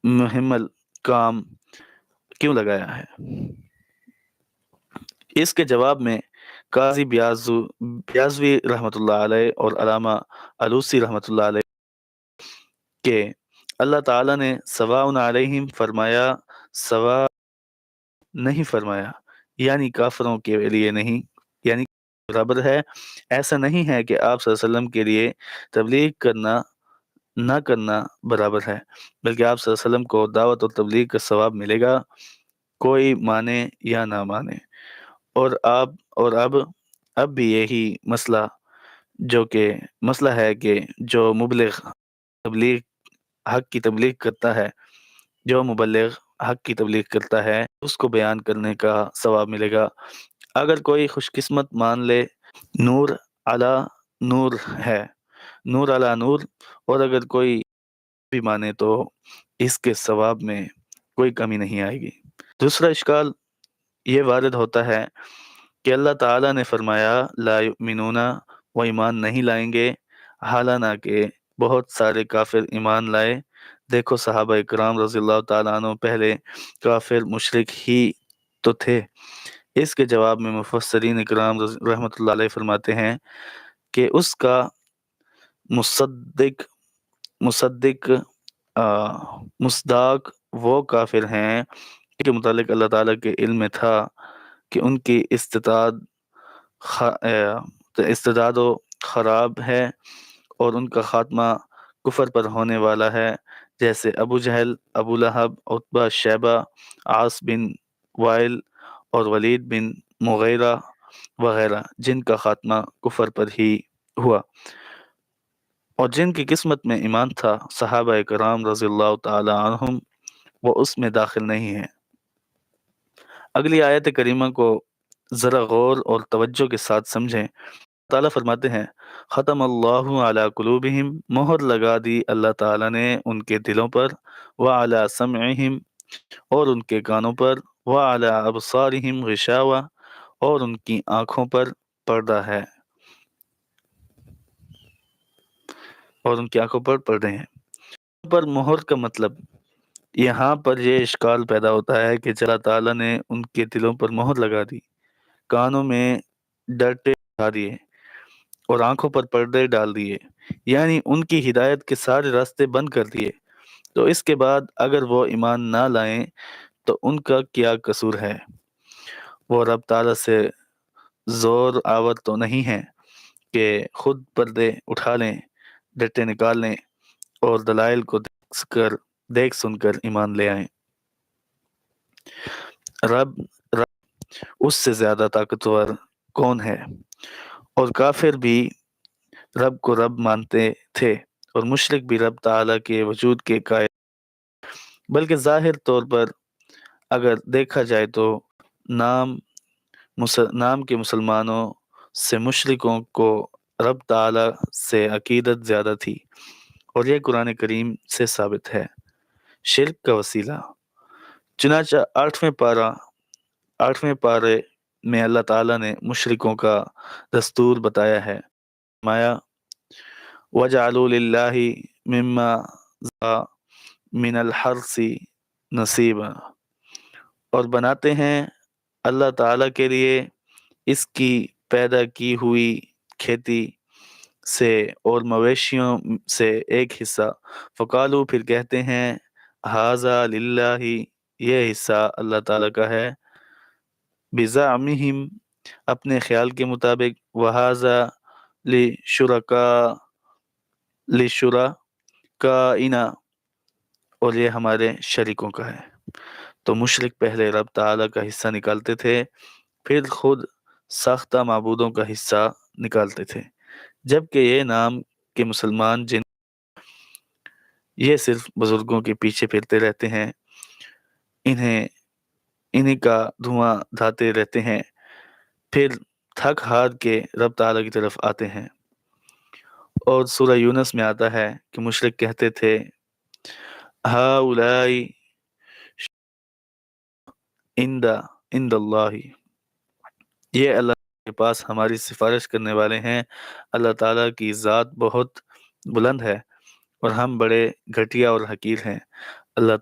मुहिम्मल काम क्यों लगाया है? इसके जवाब में काज़ी ब्याज़वी रहमतुल्लाह अलैह और अल्लामा आलूसी रहमतुल्लाह अलैह के अल्लाह ताला ने सवाउन अलैहिम फरमाया, सवा नहीं फरमाया, यानी काफ़िरों के लिए नहीं, यानी बराबर है। ऐसा नहीं है कि आप सल्लल्लाहु अलैहि वसल्लम के लिए तबलीग करना ना करना बराबर है, बल्कि आप सल्लल्लाहु अलैहि वसल्लम को दावत और तबलीग का सवाब मिलेगा, कोई माने या ना माने। और अब भी यही मसला मसला है कि जो मुबलिग तबलीग हक़ की तबलीग करता है, जो मुबल्लिग हक़ की तबलीग करता है, उसको बयान करने का सवाब मिलेगा। अगर कोई खुशकिस्मत मान ले, नूर अला नूर है, नूर अला नूर, और अगर कोई भी माने तो इसके सवाब में कोई कमी नहीं आएगी। दूसरा इश्काल ये वारिद होता है कि अल्लाह ताला ने फरमाया ला युमिनूना, वो ईमान नहीं लाएंगे, हालांकि बहुत सारे काफिर ईमान लाए। देखो सहाबा इकराम रज़ियल्लाहु ताला अन्हु पहले काफिर मुशरिक ही तो थे। इसके जवाब में मुफस्सिरीन इकराम रहमतुल्लाह अलैह फरमाते हैं कि उसका मुसद्दिक मुसद्दिक मुस्दाक वो काफिर हैं के मुतालिक अल्लाह ताला के इल्म में था कि उनकी इस्तिदाद ख़राब है और उनका ख़ात्मा कुफ़र पर होने वाला है, जैसे अबू जहल, अबू लहब, उतबा, शैबा, आस बिन वाइल और वलीद बिन मुगीरा वगैरह, जिनका ख़ात्मा कुफ़र पर ही हुआ और जिनकी किस्मत में ईमान था। सहाबा कराम रज़ियल्लाहु ताला अन्हुम वो उसमें दाखिल नहीं है। अगली आयत करीमा को ज़रा गौर और तवज्जो के साथ समझें। ताला फरमाते हैं ख़तम अल्लाहु अला कुलूबिहिम, मोहर लगा दी अल्लाह ताला ने उनके दिलों पर, व अला समइहिम, और उनके कानों पर, व अला अबसारिहिम गिशावा, और उनकी आँखों पर पर्दा है, और उनकी आँखों पर पर्दे हैं। पर मोहर का मतलब, यहाँ पर ये इश्काल पैदा होता है कि अल्लाह ताला ने उनके दिलों पर मोहर लगा दी, कानों में डरते डाल दिए और आंखों पर पर्दे डाल दिए, यानी उनकी हिदायत के सारे रास्ते बंद कर दिए। तो इसके बाद अगर वो ईमान ना लाएं तो उनका क्या कसूर है? वो रब ताला से जोर आवर तो नहीं है कि खुद पर्दे उठा लें, डटे निकाल लें और दलाइल को देख सुनकर ईमान ले आएं। रब रब उससे ज्यादा ताकतवर कौन है? और काफिर भी रब को रब मानते थे और मुशरिक भी रब ताला के वजूद के कायल, बल्कि जाहिर तौर पर अगर देखा जाए तो नाम नाम के मुसलमानों से मुशरिकों को रब ताला से अकीदत ज़्यादा थी और यह कुरान करीम से साबित है। शिर्क का वसीला, चुनांचे आठवें पारे में अल्लाह ताला ने मुशरिकों का दस्तूर बताया है। माया वजअलू लिल्लाहि मिम्मा ज़ा मिनल हर्सी नसीबा, और बनाते हैं अल्लाह ताला के लिए इसकी पैदा की हुई खेती से और मवेशियों से एक हिस्सा। फ़कालू, फिर कहते हैं, हाज़ा लिल्लाहि, ये हिस्सा अल्लाह ताला का है, बिज़अमिहिम, अपने ख्याल के मुताबिक, वहाज़ा लिशुरका लिशुरकाइना, और ये हमारे शरीकों का है। तो मुशरिक पहले रब ताला का हिस्सा निकालते थे, फिर खुद साख्ता माबूदों का हिस्सा निकालते थे, जबकि ये नाम के मुसलमान जिन ये सिर्फ बुजुर्गों के पीछे फिरते रहते हैं, इन्हें इन्हीं का धुआं धाते रहते हैं, फिर थक हार के रब ताला की तरफ आते हैं। और सूरह यूनुस में आता है कि मुशरिक कहते थे, हाउलाई इंदा इंदल्लाही, ये अल्लाह के पास हमारी सिफारिश करने वाले हैं। अल्लाह ताला की ज़ात बहुत बुलंद है और हम बड़े घटिया और हकीर हैं। अल्लाह